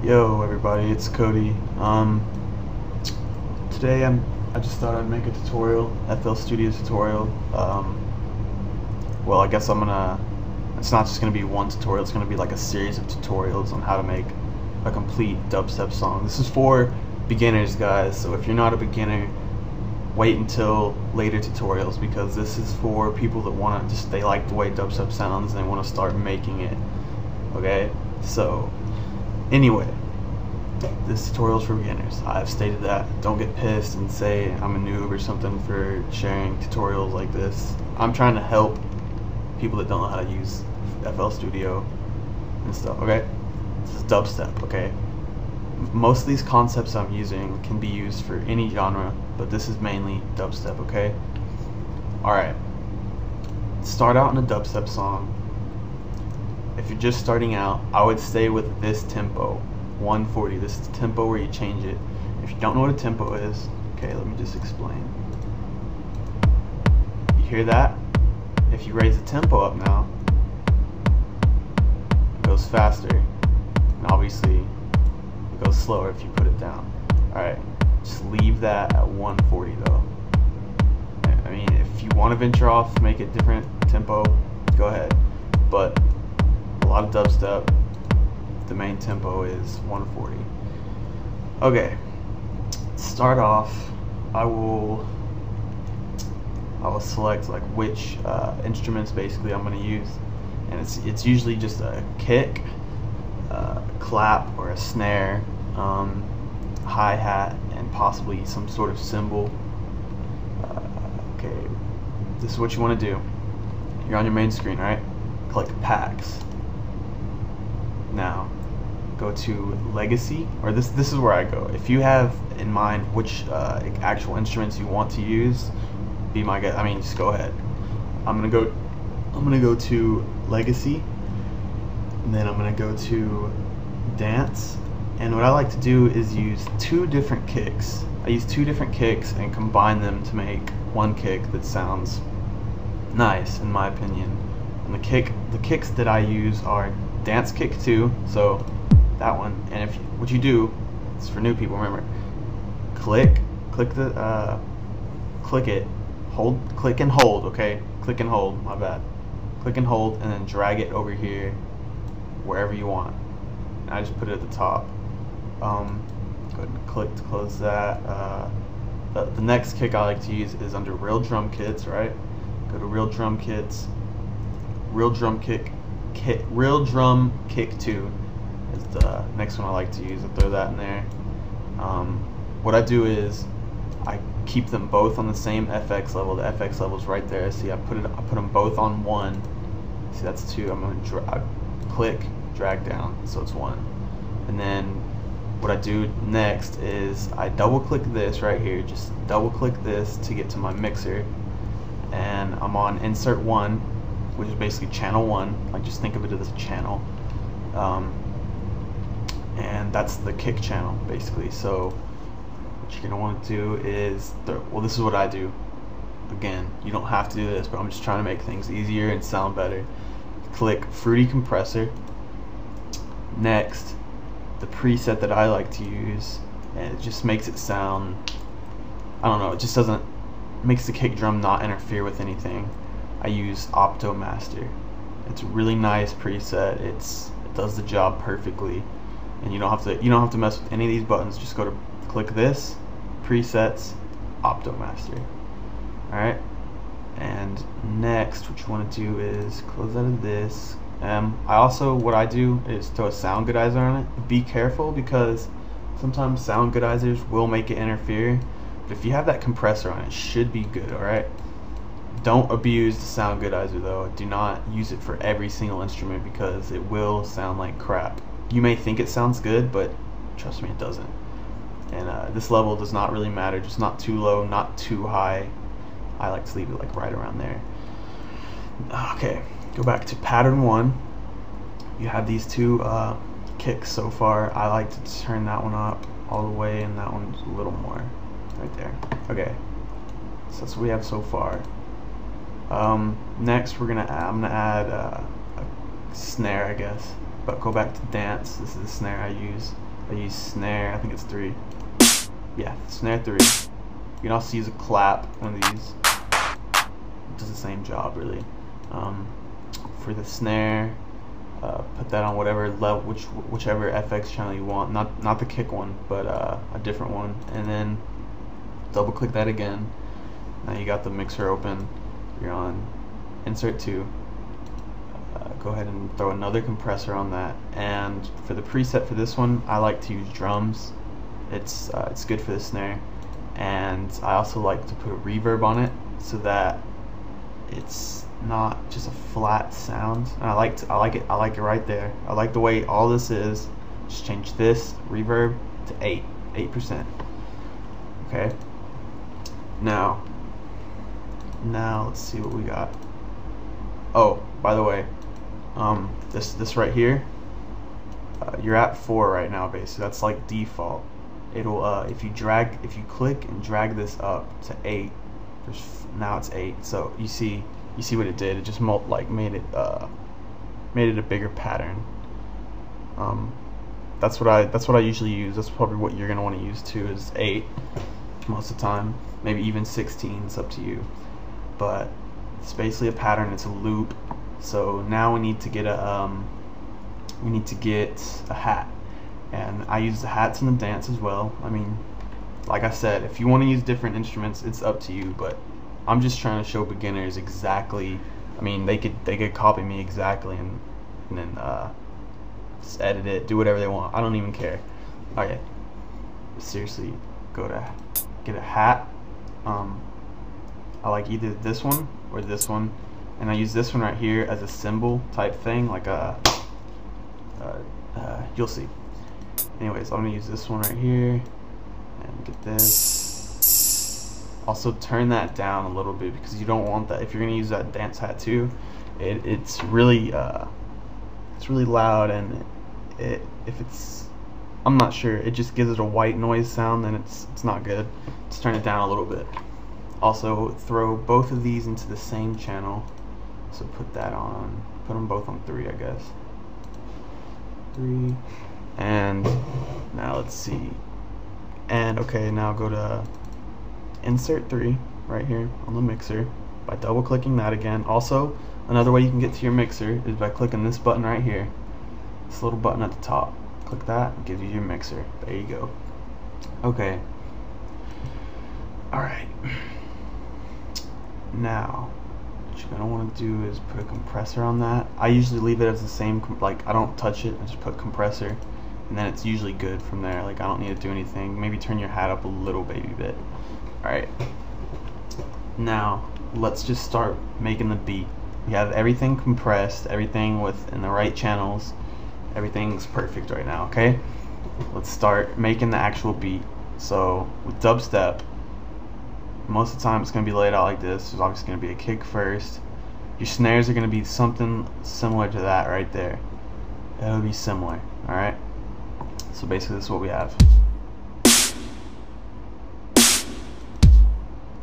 Yo everybody, it's Cody. Today I just thought I'd make a tutorial, FL Studio tutorial. Well, I guess it's not just gonna be one tutorial, it's gonna be like a series of tutorials on how to make a complete dubstep song. This is for beginners, guys, so if you're not a beginner, wait until later tutorials, because this is for people that they like the way dubstep sounds and they want to start making it. Okay, so anyway, this tutorial is for beginners. I've stated that. Don't get pissed and say I'm a noob or something for sharing tutorials like this. I'm trying to help people that don't know how to use FL Studio and stuff, okay? This is dubstep, okay? Most of these concepts I'm using can be used for any genre, but this is mainly dubstep, okay? Alright. Start out in a dubstep song. If you're just starting out, I would stay with this tempo, 140. This is the tempo where you change it. If you don't know what a tempo is, okay, let me just explain. You hear that? If you raise the tempo up now, it goes faster. And obviously, it goes slower if you put it down. Alright, just leave that at 140 though. I mean, if you want to venture off, make it different tempo, go ahead. But a lot of dubstep, the main tempo is 140. Okay, start off, I will select like which instruments basically I'm going to use, and it's usually just a kick, clap, or a snare, hi-hat, and possibly some sort of cymbal. Okay, this is what you want to do. You're on your main screen, right? Click packs. Now go to legacy, or this is where I go. If you have in mind which actual instruments you want to use, be my guest. I mean, just go ahead. I'm gonna go to legacy, and then I'm gonna go to dance. And what I like to do is use two different kicks. I use two different kicks and combine them to make one kick that sounds nice, in my opinion. And the kicks that I use are dance kick 2, so that one. And what you do, it's for new people, remember, click it, click and hold, okay? Click and hold, my bad. Click and hold, and then drag it over here wherever you want. And I just put it at the top. Go ahead and click to close that. The next kick I like to use is under real drum kits, right? Go to real drum kits, real drum kick 2 is the next one I like to use. I throw that in there. What I do is I keep them both on the same FX level. The FX level is right there. See, I put them both on 1. See, that's 2. I'm going to click, drag down, so it's 1. And then what I do next is I double click this right here. Just double click this to get to my mixer, and I'm on insert 1, which is basically channel 1. Like, just think of it as a channel, and that's the kick channel basically. So what you're gonna want to do is, well, this is what I do. Again, you don't have to do this, but I'm just trying to make things easier and sound better. Click Fruity Compressor. Next, the preset that I like to use, and it just makes it sound, I don't know, it just makes the kick drum not interfere with anything. I use Opto Master. It's a really nice preset. It does the job perfectly, and you don't have to mess with any of these buttons. Just go to click this, presets, Opto Master. All right. And next, what you want to do is close out of this. What I do is throw a sound goodizer on it. Be careful, because sometimes sound goodizers will make it interfere. But if you have that compressor on, it should be good. All right. Don't abuse the sound goodizer though. Do not use it for every single instrument, because it will sound like crap. You may think it sounds good, but trust me, it doesn't. And this level does not really matter. Just not too low, not too high. I like to leave it like right around there. Okay, go back to pattern 1. You have these two kicks so far. I like to turn that one up all the way, and that one's a little more right there. Okay, so that's what we have so far. Next, I'm gonna add a snare, I guess. but go back to dance. This is the snare I use. I use snare, I think it's 3. Yeah, snare 3. You can also use a clap, one of these. It does the same job really. For the snare, put that on whatever level, whichever FX channel you want. Not the kick one, but a different one. And then double click that again. Now you got the mixer open. You're on insert 2. Go ahead and throw another compressor on that. And for the preset for this one, I like to use drums. It's good for the snare. And I also like to put a reverb on it so that it's not just a flat sound. And I like it right there. I like the way all this is. Just change this reverb to 8%. Okay. Now let's see what we got. Oh, by the way, this right here, you're at 4 right now, basically. That's like default. It'll if you click and drag this up to 8, now it's 8. So you see what it did. It just made it a bigger pattern. That's what I usually use. That's probably what you're gonna want to use too, is 8 most of the time. Maybe even 16. It's up to you. But it's basically a pattern. It's a loop. So now we need to get a hat, and I use the hats in the dance as well. I mean, like I said, if you want to use different instruments, it's up to you. But I'm just trying to show beginners exactly. I mean, they could copy me exactly and then just edit it, do whatever they want. I don't even care. Okay, seriously, go to get a hat. I like either this one or this one, and I use this one right here as a symbol type thing, like you'll see. Anyways, I'm gonna use this one right here and get this. Also turn that down a little bit because you don't want that. If you're gonna use that dance hat too, it's really loud, and I'm not sure, it just gives it a white noise sound, and it's not good. Let's turn it down a little bit. Also throw both of these into the same channel. So put them both on 3, I guess. 3. And now let's see. And okay, now go to insert 3 right here on the mixer by double clicking that again. Also, another way you can get to your mixer is by clicking this button right here. This little button at the top. Click that, it gives you your mixer. There you go. Okay. Alright. Now, what you're gonna want to do is put a compressor on that. I usually leave it as the same, like I don't touch it. I just put compressor, and then it's usually good from there. Like I don't need to do anything. Maybe turn your hat up a little baby bit. All right. Now let's just start making the beat. We have everything compressed, everything in the right channels. Everything's perfect right now. Okay. Let's start making the actual beat. So with dubstep, most of the time it's going to be laid out like this. There's obviously going to be a kick first. Your snares are going to be something similar to that right there. It'll be similar. Alright? So basically this is what we have.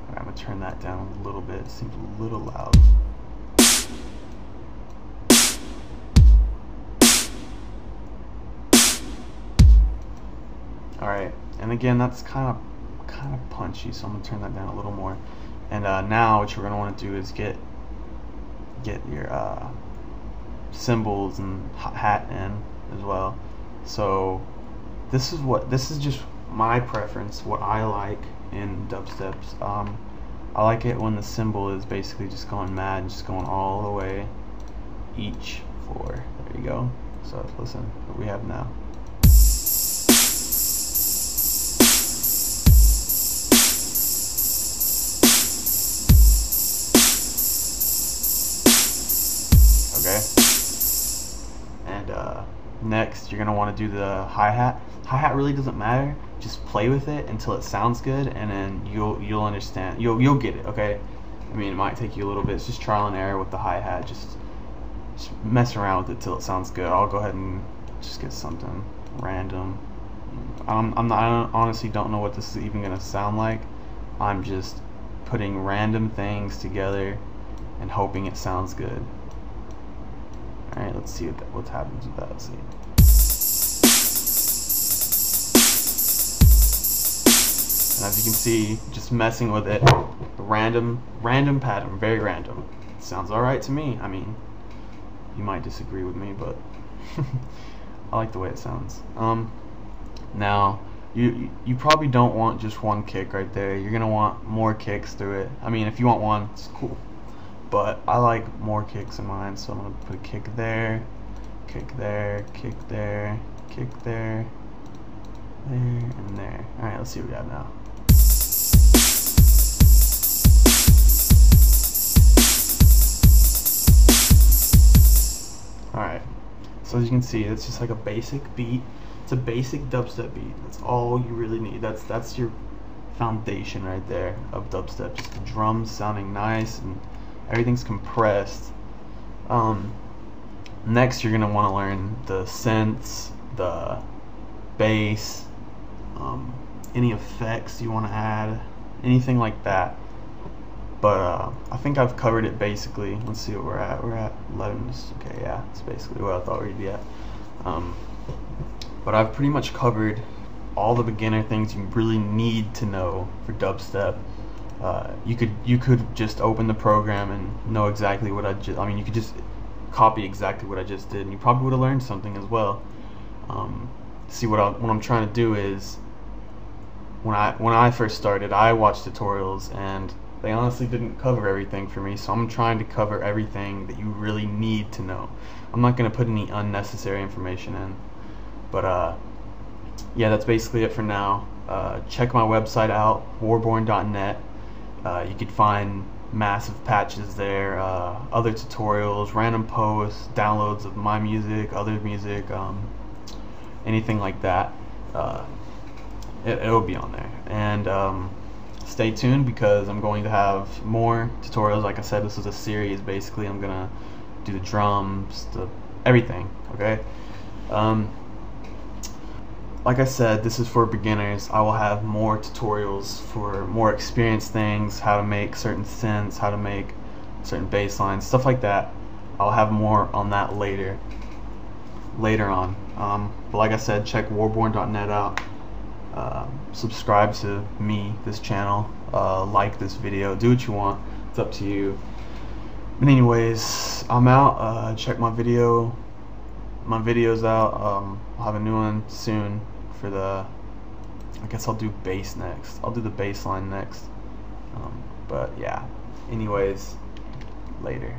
Alright, I'm going to turn that down a little bit. It seems a little loud. Alright, and again, that's kind of punchy, so I'm gonna turn that down a little more. And now what you're gonna want to do is get your cymbals and hat in as well. So this is just my preference, what I like in dubsteps. I like it when the cymbal is basically just going mad and just going all the way, each 4. There you go. So let's listen what we have now. Okay, and next you're gonna want to do the hi-hat. Hi-hat really doesn't matter. Just play with it until it sounds good, and then you'll understand. You'll get it. Okay, I mean, it might take you a little bit. It's just trial and error with the hi-hat. Just mess around with it till it sounds good. I'll go ahead and just get something random. I honestly don't know what this is even gonna sound like. I'm just putting random things together and hoping it sounds good. Alright, let's see what happens with that. Let's see. And as you can see, just messing with it, random pattern, very random. Sounds alright to me. I mean, you might disagree with me, but I like the way it sounds. Now, you probably don't want just one kick right there. You're gonna want more kicks through it. I mean, if you want one, it's cool. But I like more kicks in mine, so I'm gonna put a kick there, kick there, kick there, kick there, there, and there. Alright, let's see what we got now. Alright, so as you can see, it's just like a basic beat. It's a basic dubstep beat. That's all you really need. That's your foundation right there of dubstep. Just the drums sounding nice and everything's compressed. Next, you're gonna want to learn the synths, the bass, any effects you want to add, anything like that. But I think I've covered it basically. Let's see what we're at. We're at 11. Okay, yeah, it's basically where I thought we'd be at. But I've pretty much covered all the beginner things you really need to know for dubstep. You could just open the program and know exactly what I mean, you could just copy exactly what I just did, and you probably would have learned something as well. See, what I'm trying to do is, when I first started, I watched tutorials and they honestly didn't cover everything for me, so I'm trying to cover everything that you really need to know. I'm not going to put any unnecessary information in. But yeah, that's basically it for now. Check my website out, warborn.net. You could find massive patches there, other tutorials, random posts, downloads of my music, other music, anything like that. It'll be on there. And stay tuned, because I'm going to have more tutorials. Like I said, this is a series. Basically, I'm gonna do the drums, everything. Okay. Like I said, this is for beginners. I will have more tutorials for more experienced things, how to make certain synths, how to make certain bass lines, stuff like that. I'll have more on that later on. But like I said, check warborn.net out. Subscribe to this channel, like this video, do what you want. It's up to you. But anyways, I'm out. Check my videos out. I'll have a new one soon for I guess I'll do bass next. I'll do the bass line next. But yeah, anyways, later.